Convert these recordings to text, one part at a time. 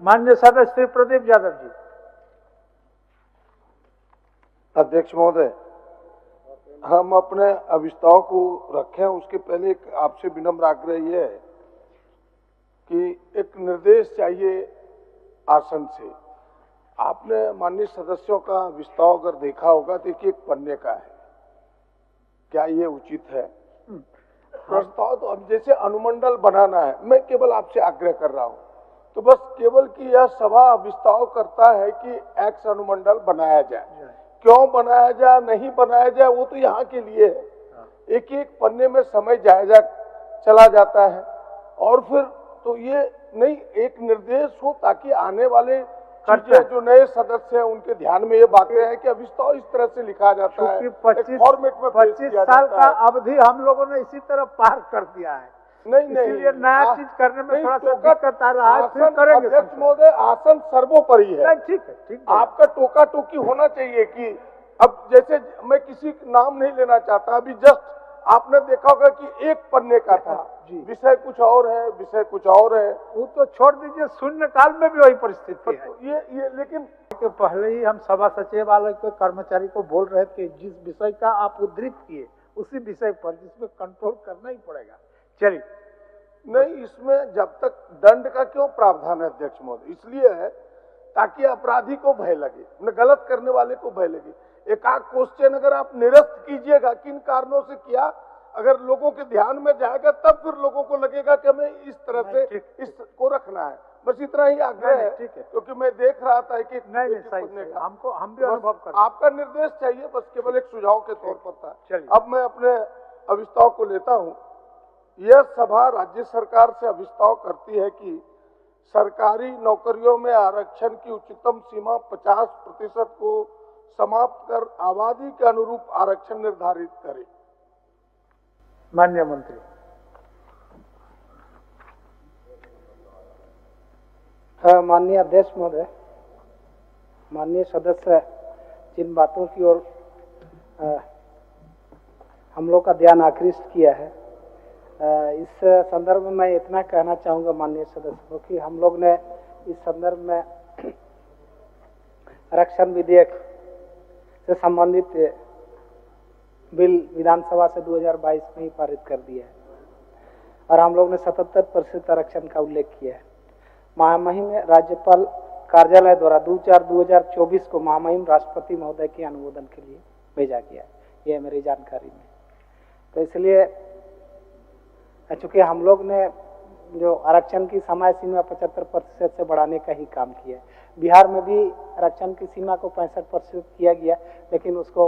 माननीय सदस्य श्री प्रदीप यादव जी। अध्यक्ष महोदय, हम अपने अभिस्ताव को रखें उसके पहले एक आपसे विनम्र आग्रह ये है कि एक निर्देश चाहिए आसन से। आपने माननीय सदस्यों का विस्ताव अगर देखा होगा तो एक पन्ने का है, क्या ये उचित है? प्रस्ताव तो अब जैसे अनुमंडल बनाना है, मैं केवल आपसे आग्रह कर रहा हूँ, तो बस केवल कि यह सभा विस्ताव करता है कि एक्स अनुमंडल बनाया जाए, क्यों बनाया जाए नहीं बनाया जाए वो तो यहाँ के लिए है। एक एक पन्ने में समय जायजा चला जाता है और फिर तो ये नहीं एक निर्देश हो ताकि आने वाले जो नए सदस्य हैं उनके ध्यान में ये बातें हैं कि अभिस्ताव इस तरह से लिखा जाता है। 25 साल का अवधि हम लोगों ने इसी तरह पार कर दिया है। नहीं इसलिए नया चीज करने में थोड़ा सा दिक्कत आ रहा है, फिर करेंगे। अध्यक्ष महोदय, आसन सर्वोपरि है। ठीक है। आपका टोका टोकी होना चाहिए कि अब जैसे मैं किसी नाम नहीं लेना चाहता, अभी जस्ट आपने देखा होगा कि एक पन्ने का था, विषय कुछ और है, विषय कुछ और है, वो तो छोड़ दीजिए, शून्य काल में भी वही परिस्थिति है। ये लेकिन के पहले ही हम सभा सचिवालय के कर्मचारी को बोल रहे थे जिस विषय का आप उद्धृत किए उसी विषय पर जिसमें कंट्रोल करना ही पड़ेगा। चलिए, नहीं इसमें जब तक दंड का क्यों प्रावधान है अध्यक्ष महोदय? इसलिए है ताकि अपराधी को भय लगे, गलत करने वाले को भय लगे। एक आध क्वेश्चन अगर आप निरस्त कीजिएगा किन कारणों से किया, अगर लोगों के ध्यान में जाएगा तब फिर लोगों को लगेगा कि हमें इस तरह से इसको रखना है। बस इतना ही आग्रह है, क्योंकि मैं देख रहा था कि हमको हम भी अनुभव कर आपका निर्देश चाहिए, बस केवल एक सुझाव के तौर पर था। अब मैं अपने अभिस्ताव को लेता हूँ। यह सभा राज्य सरकार से अभिस्ताव करती है कि सरकारी नौकरियों में आरक्षण की उच्चतम सीमा 50% को समाप्त कर आबादी के अनुरूप आरक्षण निर्धारित करे। माननीय मंत्री। माननीय अध्यक्ष महोदय, माननीय सदस्य जिन बातों की ओर हम लोग का ध्यान आकृष्ट किया है, इस संदर्भ में मैं इतना कहना चाहूँगा माननीय सदस्यों कि हम लोग ने इस संदर्भ में आरक्षण विधेयक से संबंधित बिल विधानसभा से 2022 में ही पारित कर दिया है और हम लोग ने 77% आरक्षण का उल्लेख किया है। महामहिम राज्यपाल कार्यालय द्वारा 2/4/2024 को महामहिम राष्ट्रपति महोदय के अनुमोदन के लिए भेजा गया है, ये मेरी जानकारी में। तो इसलिए चूंकि हम लोग ने जो आरक्षण की समय सीमा 75% से बढ़ाने का ही काम किया है, बिहार में भी आरक्षण की सीमा को 65% किया गया, लेकिन उसको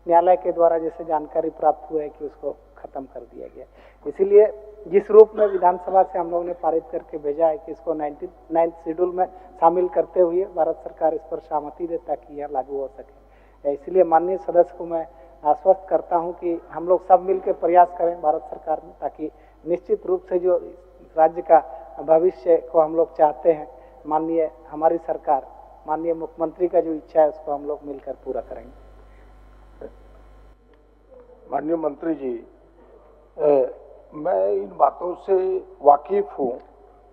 न्यायालय के द्वारा जैसे जानकारी प्राप्त हुआ है कि उसको खत्म कर दिया गया। इसीलिए जिस रूप में विधानसभा से हम लोग ने पारित करके भेजा है कि इसको 99 शेड्यूल में शामिल करते हुए भारत सरकार इस पर सहमति दे ताकि यह लागू हो सके। इसलिए माननीय सदस्य को मैं आश्वस्त करता हूं कि हम लोग सब मिलकर प्रयास करें भारत सरकार में, ताकि निश्चित रूप से जो राज्य का भविष्य को हम लोग चाहते हैं, माननीय हमारी सरकार, माननीय मुख्यमंत्री का जो इच्छा है उसको हम लोग मिलकर पूरा करेंगे। माननीय मंत्री जी, मैं इन बातों से वाकिफ हूँ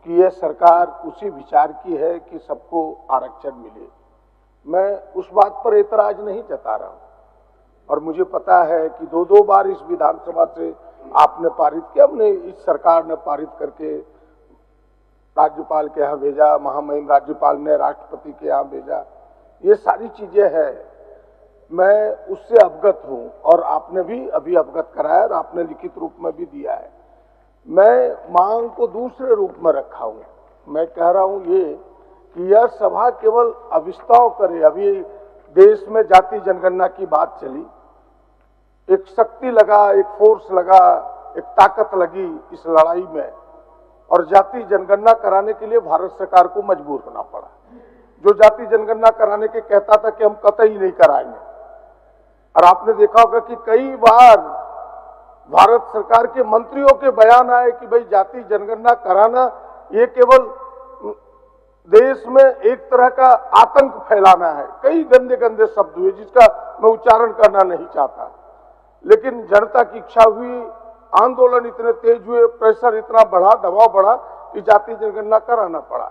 कि यह सरकार उसी विचार की है कि सबको आरक्षण मिले। मैं उस बात पर एतराज नहीं जता रहा हूँ और मुझे पता है कि दो बार इस विधानसभा से आपने पारित किया, हमने इस सरकार ने पारित करके राज्यपाल के यहाँ भेजा, महामहिम राज्यपाल ने राष्ट्रपति के यहाँ भेजा, ये सारी चीजें हैं। मैं उससे अवगत हूँ और आपने भी अभी अवगत कराया और आपने लिखित रूप में भी दिया है। मैं मांग को दूसरे रूप में रखा हूँ। मैं कह रहा हूँ ये कि यह सभा केवल अभिस्ताव करे। अभी देश में जाति जनगणना की बात चली, एक शक्ति लगा, एक फोर्स लगा, एक ताकत लगी इस लड़ाई में और जाति जनगणना कराने के लिए भारत सरकार को मजबूर होना पड़ा। जो जाति जनगणना कराने के कहता था कि हम कतई नहीं कराएंगे, और आपने देखा होगा कि कई बार भारत सरकार के मंत्रियों के बयान आए कि भाई जाति जनगणना कराना ये केवल देश में एक तरह का आतंक फैलाना है। कई गंदे गंदे शब्द हुए जिसका मैं उच्चारण करना नहीं चाहता, लेकिन जनता की इच्छा हुई, आंदोलन इतने तेज हुए, प्रेशर इतना बढ़ा, दबाव बढ़ा कि जाति जनगणना कराना पड़ा।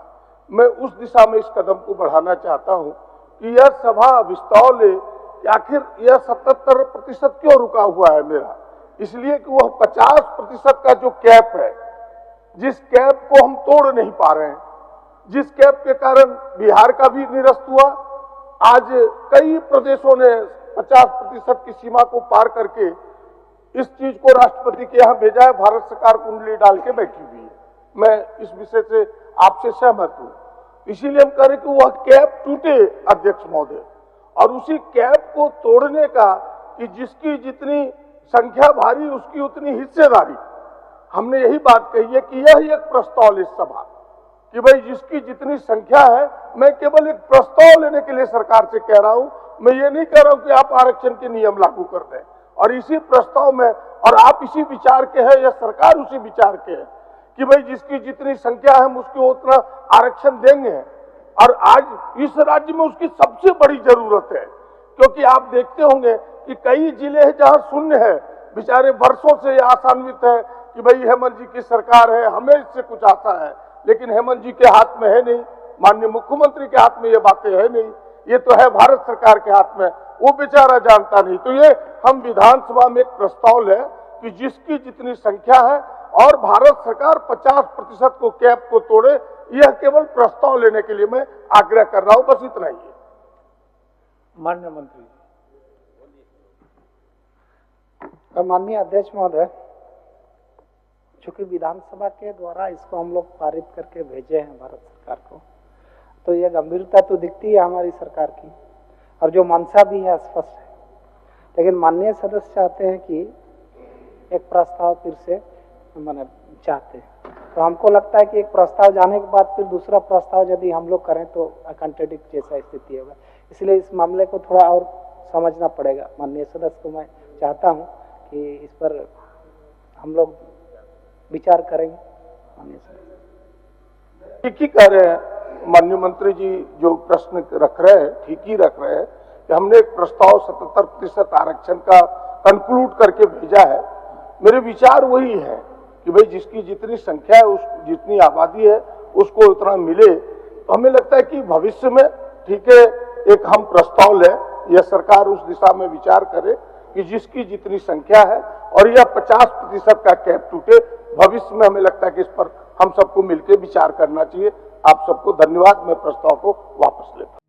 मैं उस दिशा में इस कदम को बढ़ाना चाहता हूं कि यह सभा विस्तार ले कि आखिर यह 77% क्यों रुका हुआ है मेरा, इसलिए कि वह 50% का जो कैप है, जिस कैप को हम तोड़ नहीं पा रहे हैं, जिस कैप के कारण बिहार का भी निरस्त हुआ, आज कई प्रदेशों ने 50% की सीमा को पार करके इस चीज को राष्ट्रपति के यहाँ भेजा है, भारत सरकार कुंडली डाल के बैठी हुई है। मैं इस विषय से आपसे सहमत हूं, इसीलिए हम कह रहे कि वह कैप टूटे अध्यक्ष महोदय, और उसी कैप को तोड़ने का कि जिसकी जितनी संख्या भारी उसकी उतनी हिस्सेदारी, हमने यही बात कही है कि यह एक प्रस्ताव इस सभा कि भाई जिसकी जितनी संख्या है, मैं केवल एक प्रस्ताव लेने के लिए सरकार से कह रहा हूं, मैं ये नहीं कह रहा हूं कि आप आरक्षण के नियम लागू कर दें, और इसी प्रस्ताव में, और आप इसी विचार के हैं या सरकार उसी विचार के है कि भाई जिसकी जितनी संख्या है हम उसको उतना आरक्षण देंगे, और आज इस राज्य में उसकी सबसे बड़ी जरूरत है, क्योंकि आप देखते होंगे कि कई जिले हैं जहां शून्य है, बेचारे वर्षों से आशान्वित है कि भाई हेमंत जी की सरकार है, हमें इससे कुछ आशा है, लेकिन हेमंत जी के हाथ में है नहीं, माननीय मुख्यमंत्री के हाथ में ये बातें है नहीं, ये तो है भारत सरकार के हाथ में, वो बेचारा जानता नहीं। तो ये हम विधानसभा में एक प्रस्ताव ले कि जिसकी जितनी संख्या है और भारत सरकार 50% को कैप को तोड़े, यह केवल प्रस्ताव लेने के लिए मैं आग्रह कर रहा हूं, बस इतना ही है। माननीय मंत्री। माननीय अध्यक्ष महोदय, चूंकि विधानसभा के द्वारा इसको हम लोग पारित करके भेजे हैं भारत सरकार को, तो यह गंभीरता तो दिखती है हमारी सरकार की, और जो मंशा भी है स्पष्ट है, लेकिन माननीय सदस्य चाहते हैं कि एक प्रस्ताव फिर से माने चाहते हैं, तो हमको लगता है कि एक प्रस्ताव जाने के बाद फिर दूसरा प्रस्ताव यदि हम लोग करें तो कॉन्ट्रडिक्ट जैसा स्थिति होगा, इसलिए इस मामले को थोड़ा और समझना पड़ेगा। माननीय सदस्य को मैं चाहता हूँ कि इस पर हम लोग विचार करेंगे। माननीय सदस्य ठीक ही कह रहे हैं माननीय मंत्री जी, जो प्रश्न रख रहे हैं ठीक ही रख रहे हैं कि हमने एक प्रस्ताव 77% आरक्षण का कंक्लूड करके भेजा है। मेरे विचार वही है कि भाई जिसकी जितनी संख्या है, उस जितनी आबादी है उसको उतना मिले, तो हमें लगता है कि भविष्य में ठीक है एक हम प्रस्ताव लें या सरकार उस दिशा में विचार करे कि जिसकी जितनी संख्या है और यह 50% का कैप टूटे। भविष्य में हमें लगता है कि इस पर हम सबको मिलकर विचार करना चाहिए। आप सबको धन्यवाद। मैं प्रस्ताव को वापस लेता हूं।